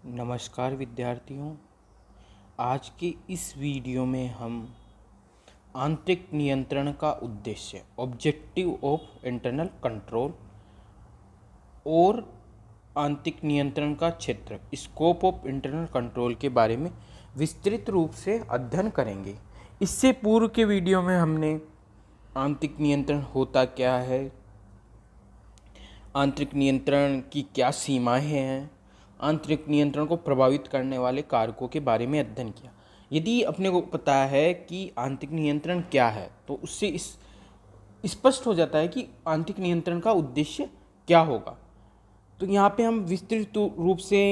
नमस्कार विद्यार्थियों। आज के इस वीडियो में हम आंतरिक नियंत्रण का उद्देश्य ऑब्जेक्टिव ऑफ इंटरनल कंट्रोल और आंतरिक नियंत्रण का क्षेत्र स्कोप ऑफ इंटरनल कंट्रोल के बारे में विस्तृत रूप से अध्ययन करेंगे। इससे पूर्व के वीडियो में हमने आंतरिक नियंत्रण होता क्या है, आंतरिक नियंत्रण की क्या सीमाएं हैं, आंतरिक नियंत्रण को प्रभावित करने वाले कारकों के बारे में अध्ययन किया। यदि अपने को पता है कि आंतरिक नियंत्रण क्या है तो उससे इस स्पष्ट हो जाता है कि आंतरिक नियंत्रण का उद्देश्य क्या होगा। तो यहाँ पे हम विस्तृत रूप से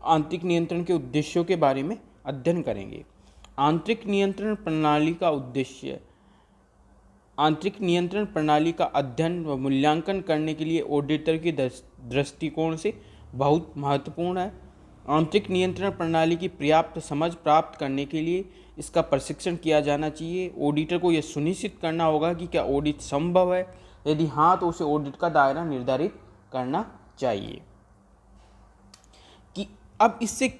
आंतरिक नियंत्रण के उद्देश्यों के बारे में अध्ययन करेंगे। आंतरिक नियंत्रण प्रणाली का उद्देश्य आंतरिक नियंत्रण प्रणाली का अध्ययन व मूल्यांकन करने के लिए ऑडिटर के दृष्टिकोण से बहुत महत्वपूर्ण है। आंतरिक नियंत्रण प्रणाली की पर्याप्त समझ प्राप्त करने के लिए इसका प्रशिक्षण किया जाना चाहिए। ऑडिटर को यह सुनिश्चित करना होगा कि क्या ऑडिट संभव है, यदि हाँ तो उसे ऑडिट का दायरा निर्धारित करना चाहिए। कि अब इससे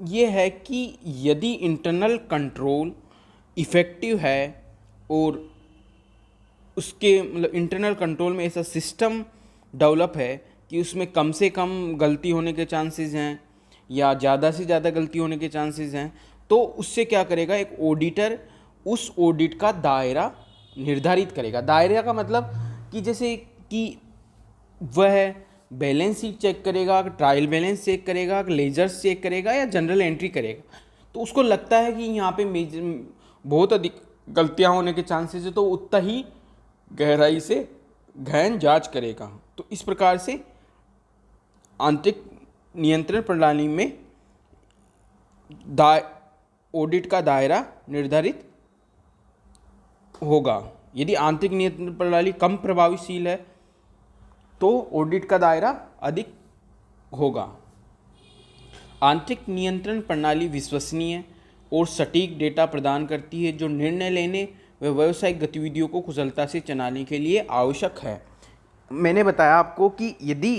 ये है कि यदि इंटरनल कंट्रोल इफ़ेक्टिव है और उसके इंटरनल कंट्रोल में ऐसा सिस्टम डेवलप है कि उसमें कम से कम गलती होने के चांसेस हैं या ज़्यादा से ज़्यादा गलती होने के चांसेस हैं, तो उससे क्या करेगा, एक ऑडिटर उस ऑडिट का दायरा निर्धारित करेगा। दायरे का मतलब कि जैसे कि वह बैलेंस शीट चेक करेगा, ट्रायल बैलेंस चेक करेगा, लेजर्स चेक करेगा या जनरल एंट्री करेगा, तो उसको लगता है कि यहाँ पे बहुत अधिक गलतियाँ होने के चांसेस है, तो उतना ही गहराई से गहन जांच करेगा। तो इस प्रकार से आंतरिक नियंत्रण प्रणाली में ऑडिट का दायरा निर्धारित होगा। यदि आंतरिक नियंत्रण प्रणाली कम प्रभावशील है तो ऑडिट का दायरा अधिक होगा। आंतरिक नियंत्रण प्रणाली विश्वसनीय और सटीक डेटा प्रदान करती है जो निर्णय लेने व व्यावसायिक गतिविधियों को कुशलता से चलाने के लिए आवश्यक है। मैंने बताया आपको कि यदि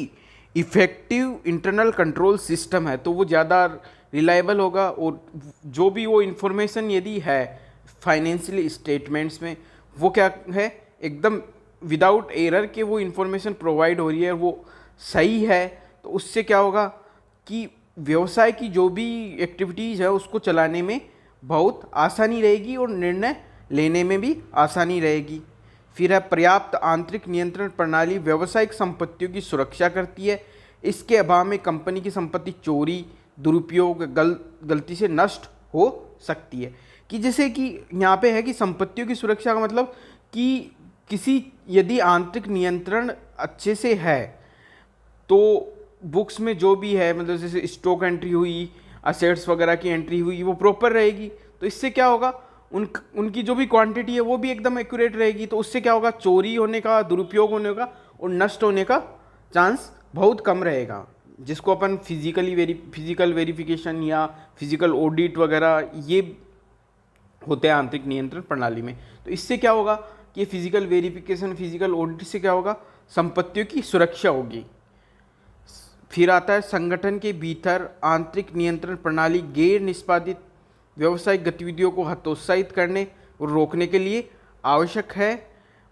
इफ़ेक्टिव इंटरनल कंट्रोल सिस्टम है तो वो ज़्यादा रिलायबल होगा और जो भी वो इन्फॉर्मेशन यदि है फाइनेंशियल स्टेटमेंट्स में, वो क्या है, एकदम विदाउट एरर के वो इन्फॉर्मेशन प्रोवाइड हो रही है, वो सही है, तो उससे क्या होगा कि व्यवसाय की जो भी एक्टिविटीज़ है उसको चलाने में बहुत आसानी रहेगी और निर्णय लेने में भी आसानी रहेगी। फिर है पर्याप्त आंतरिक नियंत्रण प्रणाली व्यावसायिक संपत्तियों की सुरक्षा करती है। इसके अभाव में कंपनी की संपत्ति चोरी, दुरुपयोग, गलती से नष्ट हो सकती है। कि जैसे कि यहाँ पे है कि संपत्तियों की सुरक्षा का मतलब कि यदि आंतरिक नियंत्रण अच्छे से है तो बुक्स में जो भी है, मतलब जैसे स्टॉक एंट्री हुई, असेट्स वगैरह की एंट्री हुई, वो प्रॉपर रहेगी। तो इससे क्या होगा, उनकी जो भी क्वांटिटी है वो भी एकदम एक्यूरेट रहेगी। तो उससे क्या होगा, चोरी होने का, दुरुपयोग होने का और नष्ट होने का चांस बहुत कम रहेगा, जिसको अपन फिजिकल वेरिफिकेशन या फिजिकल ऑडिट वगैरह ये होते हैं आंतरिक नियंत्रण प्रणाली में। तो इससे क्या होगा कि फिजिकल वेरिफिकेशन, फिजिकल ऑडिट से क्या होगा, संपत्तियों की सुरक्षा होगी। फिर आता है संगठन के भीतर आंतरिक नियंत्रण प्रणाली गैर निष्पादित व्यावसायिक गतिविधियों को हतोत्साहित करने और रोकने के लिए आवश्यक है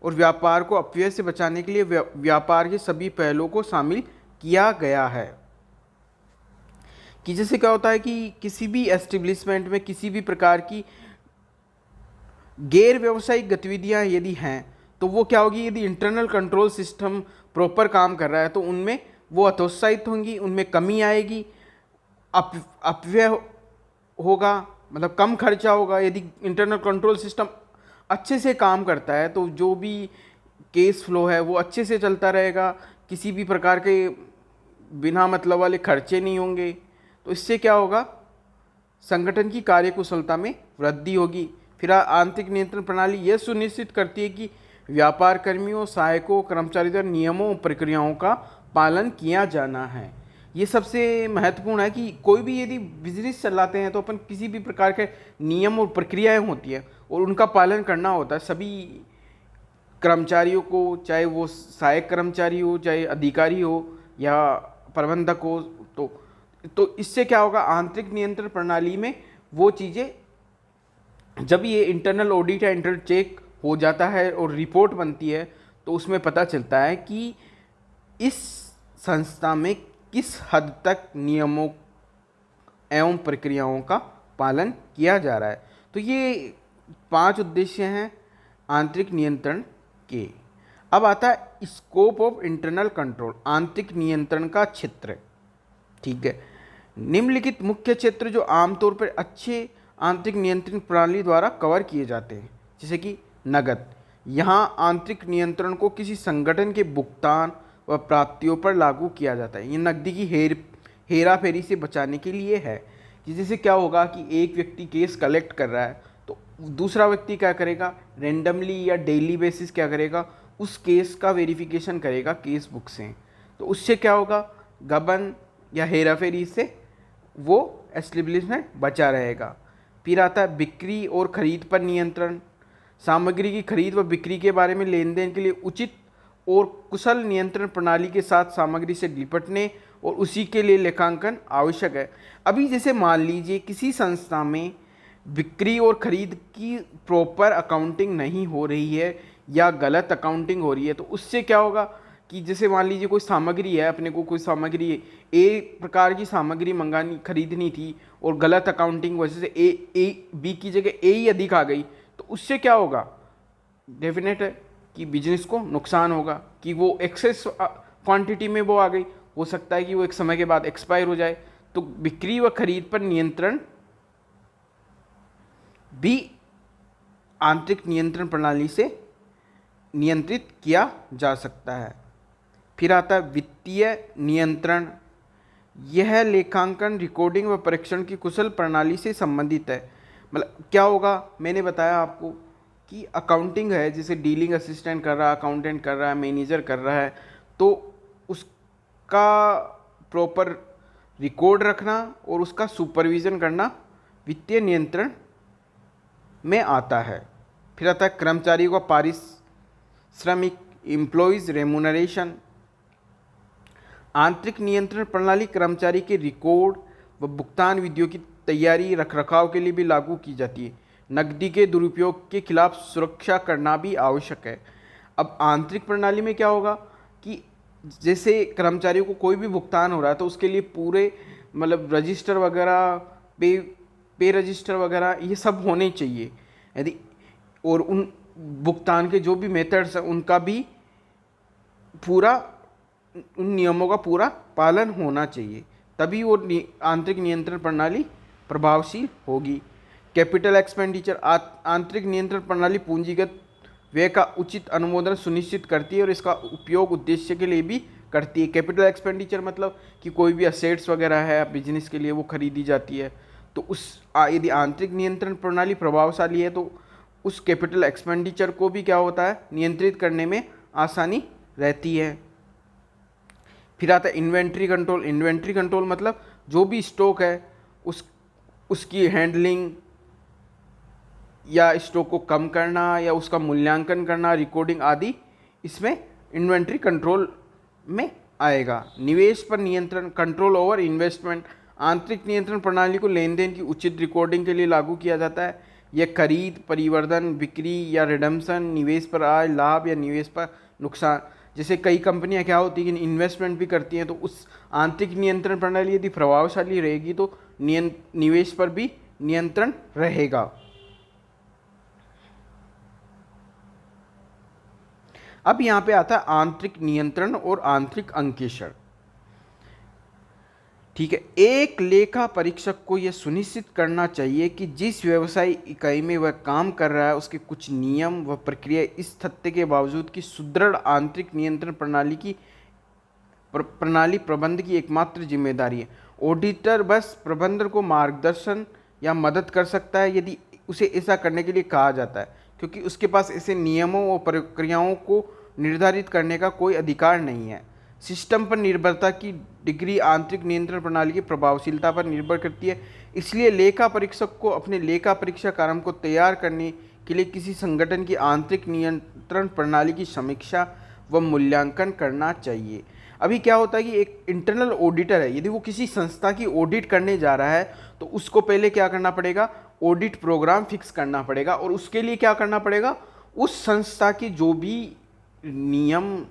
और व्यापार को अपव्यय से बचाने के लिए व्यापार के सभी पहलुओं को शामिल किया गया है। कि जैसे क्या होता है कि किसी भी एस्टेब्लिशमेंट में किसी भी प्रकार की गैर व्यावसायिक गतिविधियां यदि हैं तो वो क्या होगी, यदि इंटरनल कंट्रोल सिस्टम प्रॉपर काम कर रहा है तो उनमें वो हतोत्साहित होंगी, उनमें कमी आएगी, अपव्यय होगा, मतलब कम खर्चा होगा। यदि इंटरनल कंट्रोल सिस्टम अच्छे से काम करता है तो जो भी केस फ्लो है वो अच्छे से चलता रहेगा, किसी भी प्रकार के बिना मतलब वाले खर्चे नहीं होंगे। तो इससे क्या होगा, संगठन की कार्यकुशलता में वृद्धि होगी। फिर आंतरिक नियंत्रण प्रणाली यह सुनिश्चित करती है कि व्यापार कर्मियों, सहायकों, कर्मचारियों द्वारा नियमों और प्रक्रियाओं का पालन किया जाना है। ये सबसे महत्वपूर्ण है कि कोई भी यदि बिजनेस चलाते हैं तो अपन किसी भी प्रकार के नियम और प्रक्रियाएं होती हैं और उनका पालन करना होता है सभी कर्मचारियों को, चाहे वो सहायक कर्मचारी हो, चाहे अधिकारी हो या प्रबंधक हो। तो तो इससे क्या होगा, आंतरिक नियंत्रण प्रणाली में वो चीज़ें जब ये इंटरनल ऑडिट या इंटरनल चेक हो जाता है और रिपोर्ट बनती है तो उसमें पता चलता है कि इस संस्था में किस हद तक नियमों एवं प्रक्रियाओं का पालन किया जा रहा है। तो ये 5 उद्देश्य हैं आंतरिक नियंत्रण के। अब आता है स्कोप ऑफ इंटरनल कंट्रोल, आंतरिक नियंत्रण का क्षेत्र। ठीक है, निम्नलिखित मुख्य क्षेत्र जो आमतौर पर अच्छे आंतरिक नियंत्रण प्रणाली द्वारा कवर किए जाते हैं, जैसे कि नकद। यहाँ आंतरिक नियंत्रण को किसी संगठन के भुगतान व प्राप्तियों पर लागू किया जाता है। ये नकदी की हेरा फेरी से बचाने के लिए है कि जैसे क्या होगा कि एक व्यक्ति केस कलेक्ट कर रहा है तो दूसरा व्यक्ति क्या करेगा, रेंडमली या डेली बेसिस क्या करेगा, उस केस का वेरिफिकेशन करेगा केस बुक से। तो उससे क्या होगा, गबन या हेरा फेरी से वो एस्टेब्लिशमेंट बचा रहेगा। फिर आता है बिक्री और खरीद पर नियंत्रण, सामग्री की खरीद व बिक्री के बारे में लेन देन के लिए उचित और कुशल नियंत्रण प्रणाली के साथ सामग्री से निपटने और उसी के लिए लेखांकन आवश्यक है। अभी जैसे मान लीजिए किसी संस्था में बिक्री और खरीद की प्रॉपर अकाउंटिंग नहीं हो रही है या गलत अकाउंटिंग हो रही है, तो उससे क्या होगा कि जैसे मान लीजिए कोई सामग्री है, अपने को कोई सामग्री ए प्रकार की सामग्री मंगानी खरीदनी थी और गलत अकाउंटिंग वजह से ए बी की जगह ए ही अधिक आ गई, तो उससे क्या होगा, डेफिनेट है कि बिजनेस को नुकसान होगा कि वो एक्सेस क्वांटिटी में वो आ गई, हो सकता है कि वो एक समय के बाद एक्सपायर हो जाए। तो बिक्री व खरीद पर नियंत्रण भी आंतरिक नियंत्रण प्रणाली से नियंत्रित किया जा सकता है। फिर आता है वित्तीय नियंत्रण। यह लेखांकन, रिकॉर्डिंग व परीक्षण की कुशल प्रणाली से संबंधित है। मतलब क्या होगा, मैंने बताया आपको कि अकाउंटिंग है, जैसे डीलिंग असिस्टेंट कर रहा है, अकाउंटेंट कर रहा है, मैनेजर कर रहा है, तो उसका प्रॉपर रिकॉर्ड रखना और उसका सुपरविज़न करना वित्तीय नियंत्रण में आता है। फिर आता है कर्मचारियों का पारिश्रमिक, एम्प्लॉयज़ रेम्यूनरेशन। आंतरिक नियंत्रण प्रणाली कर्मचारी के रिकॉर्ड व भुगतान विधियों की तैयारी रखरखाव के लिए भी लागू की जाती है। नकदी के दुरुपयोग के खिलाफ सुरक्षा करना भी आवश्यक है। अब आंतरिक प्रणाली में क्या होगा कि जैसे कर्मचारियों को कोई भी भुगतान हो रहा है तो उसके लिए पूरे मतलब रजिस्टर वगैरह, पे रजिस्टर वगैरह ये सब होने चाहिए यदि, और उन भुगतान के जो भी मेथड्स हैं उनका भी पूरा, उन नियमों का पूरा पालन होना चाहिए, तभी वो आंतरिक नियंत्रण प्रणाली प्रभावशील होगी। कैपिटल एक्सपेंडिचर, आंतरिक नियंत्रण प्रणाली पूंजीगत व्यय का उचित अनुमोदन सुनिश्चित करती है और इसका उपयोग उद्देश्य के लिए भी करती है। कैपिटल एक्सपेंडिचर मतलब कि कोई भी असेट्स वगैरह है बिजनेस के लिए वो खरीदी जाती है, तो उस यदि आंतरिक नियंत्रण प्रणाली प्रभावशाली है तो उस कैपिटल एक्सपेंडिचर को भी क्या होता है, नियंत्रित करने में आसानी रहती है। फिर आता है इन्वेंट्री कंट्रोल। इन्वेंट्री कंट्रोल मतलब जो भी स्टॉक है उसकी हैंडलिंग या स्टॉक को कम करना या उसका मूल्यांकन करना, रिकॉर्डिंग आदि इसमें इन्वेंट्री कंट्रोल में आएगा। निवेश पर नियंत्रण, कंट्रोल ओवर इन्वेस्टमेंट। आंतरिक नियंत्रण प्रणाली को लेन देन की उचित रिकॉर्डिंग के लिए लागू किया जाता है। यह खरीद, परिवर्तन, बिक्री या रिडम्पशन, निवेश पर आय, लाभ या निवेश पर नुकसान, जैसे कई कंपनियां क्या होती हैं कि इन्वेस्टमेंट भी करती हैं, तो उस आंतरिक नियंत्रण प्रणाली यदि प्रभावशाली रहेगी तो निवेश पर भी नियंत्रण रहेगा। अब यहाँ पे आता है आंतरिक नियंत्रण और आंतरिक अंकेक्षण। ठीक है, एक लेखा परीक्षक को यह सुनिश्चित करना चाहिए कि जिस व्यवसाय इकाई में वह काम कर रहा है उसके कुछ नियम व प्रक्रिया इस तथ्य के बावजूद कि सुदृढ़ आंतरिक नियंत्रण प्रणाली प्रबंध की एकमात्र जिम्मेदारी है। ऑडिटर बस प्रबंधन को मार्गदर्शन या मदद कर सकता है यदि उसे ऐसा करने के लिए कहा जाता है, क्योंकि उसके पास ऐसे नियमों और प्रक्रियाओं को निर्धारित करने का कोई अधिकार नहीं है। सिस्टम पर निर्भरता की डिग्री आंतरिक नियंत्रण प्रणाली की प्रभावशीलता पर निर्भर करती है। इसलिए लेखा परीक्षक को अपने लेखा परीक्षा कार्यक्रम को तैयार करने के लिए किसी संगठन की आंतरिक नियंत्रण प्रणाली की समीक्षा व मूल्यांकन करना चाहिए। अभी क्या होता है कि एक इंटरनल ऑडिटर है, यदि वो किसी संस्था की ऑडिट करने जा रहा है तो उसको पहले क्या करना पड़ेगा, ऑडिट प्रोग्राम फिक्स करना पड़ेगा, और उसके लिए क्या करना पड़ेगा, उस संस्था की जो भी नियम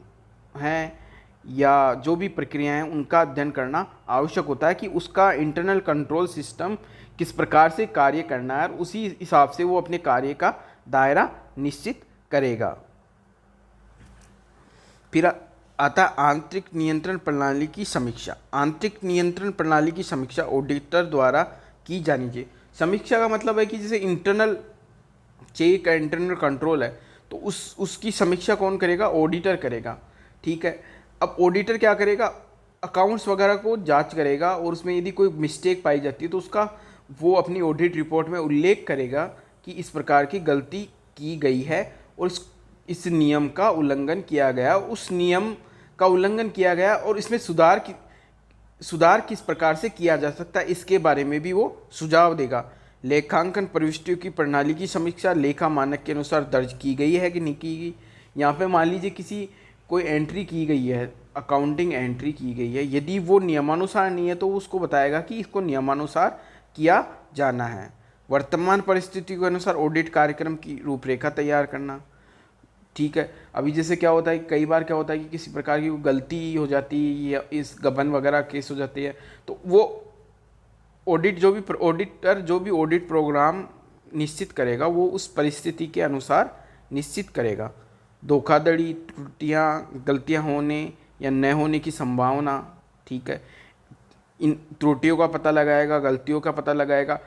हैं या जो भी प्रक्रियाएं हैं उनका अध्ययन करना आवश्यक होता है कि उसका इंटरनल कंट्रोल सिस्टम किस प्रकार से कार्य करना है, और उसी हिसाब से वो अपने कार्य का दायरा निश्चित करेगा। फिर आता आंतरिक नियंत्रण प्रणाली की समीक्षा। आंतरिक नियंत्रण प्रणाली की समीक्षा ऑडिटर द्वारा की जानी चाहिए। समीक्षा का मतलब है कि जैसे इंटरनल चेक है, इंटरनल कंट्रोल है, तो उसकी समीक्षा कौन करेगा, ऑडिटर करेगा। ठीक है, अब ऑडिटर क्या करेगा, अकाउंट्स वगैरह को जांच करेगा, और उसमें यदि कोई मिस्टेक पाई जाती है तो उसका वो अपनी ऑडिट रिपोर्ट में उल्लेख करेगा कि इस प्रकार की गलती की गई है और इस नियम का उल्लंघन किया गया, उस नियम का उल्लंघन किया गया, और इसमें सुधार किस प्रकार से किया जा सकता है इसके बारे में भी वो सुझाव देगा। लेखांकन प्रविष्टियों की प्रणाली की समीक्षा लेखा मानक के अनुसार दर्ज की गई है कि नहीं की गई। यहाँ पे मान लीजिए कोई एंट्री की गई है, अकाउंटिंग एंट्री की गई है, यदि वो नियमानुसार नहीं है तो उसको बताएगा कि इसको नियमानुसार किया जाना है। वर्तमान परिस्थिति के अनुसार ऑडिट कार्यक्रम की रूपरेखा तैयार करना। ठीक है, अभी जैसे क्या होता है, कई बार क्या होता है कि किसी प्रकार की गलती हो जाती है या इस गबन वगैरह केस हो जाती है, तो वो ऑडिटर जो भी ऑडिट प्रोग्राम निश्चित करेगा वो उस परिस्थिति के अनुसार निश्चित करेगा। धोखाधड़ी, त्रुटियां, गलतियां होने या न होने की संभावना। ठीक है, इन त्रुटियों का पता लगाएगा, गलतियों का पता लगाएगा,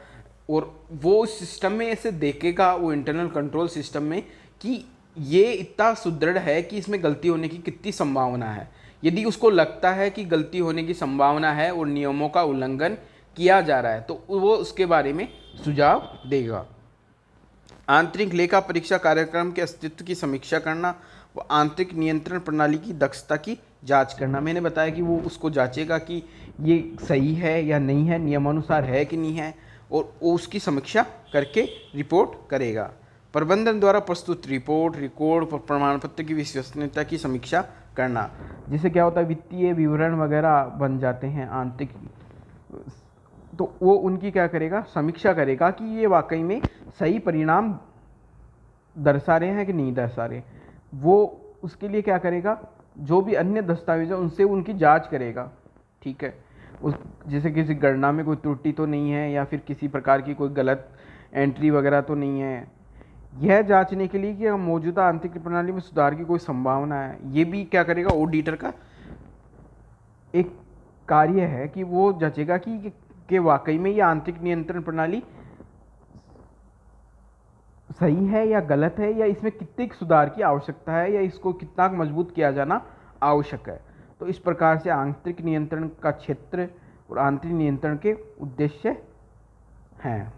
और वो उस सिस्टम में ऐसे देखेगा, वो इंटरनल कंट्रोल सिस्टम में, कि ये इतना सुदृढ़ है कि इसमें गलती होने की कितनी संभावना है। यदि उसको लगता है कि गलती होने की संभावना है और नियमों का उल्लंघन किया जा रहा है तो वो उसके बारे में सुझाव देगा। आंतरिक लेखा परीक्षा कार्यक्रम के अस्तित्व की समीक्षा करना, वो आंतरिक नियंत्रण प्रणाली की दक्षता की जांच करना। मैंने बताया कि वो उसको जांचेगा कि ये सही है या नहीं है, नियमानुसार है कि नहीं है, और वो उसकी समीक्षा करके रिपोर्ट करेगा। प्रबंधन द्वारा प्रस्तुत रिपोर्ट, रिकॉर्ड और प्रमाण पत्र की विश्वसनीयता की समीक्षा करना। जिससे क्या होता है, वित्तीय विवरण वगैरह बन जाते हैं आंतरिक, तो वो उनकी क्या करेगा, समीक्षा करेगा कि ये वाकई में सही परिणाम दर्शा रहे हैं कि नहीं दर्शा रहे। वो उसके लिए क्या करेगा, जो भी अन्य दस्तावेज है उनसे उनकी जांच करेगा। ठीक है, उस जैसे किसी गणना में कोई त्रुटि तो नहीं है या फिर किसी प्रकार की कोई गलत एंट्री वगैरह तो नहीं है, यह जांचने के लिए कि मौजूदा आंतरिक प्रणाली में सुधार की कोई संभावना है। ये भी क्या करेगा, ऑडिटर का एक कार्य है कि वो जांचेगा कि वाकई में ये आंतरिक नियंत्रण प्रणाली सही है या गलत है, या इसमें कितने सुधार की आवश्यकता है, या इसको कितना मजबूत किया जाना आवश्यक है। तो इस प्रकार से आंतरिक नियंत्रण का क्षेत्र और आंतरिक नियंत्रण के उद्देश्य हैं।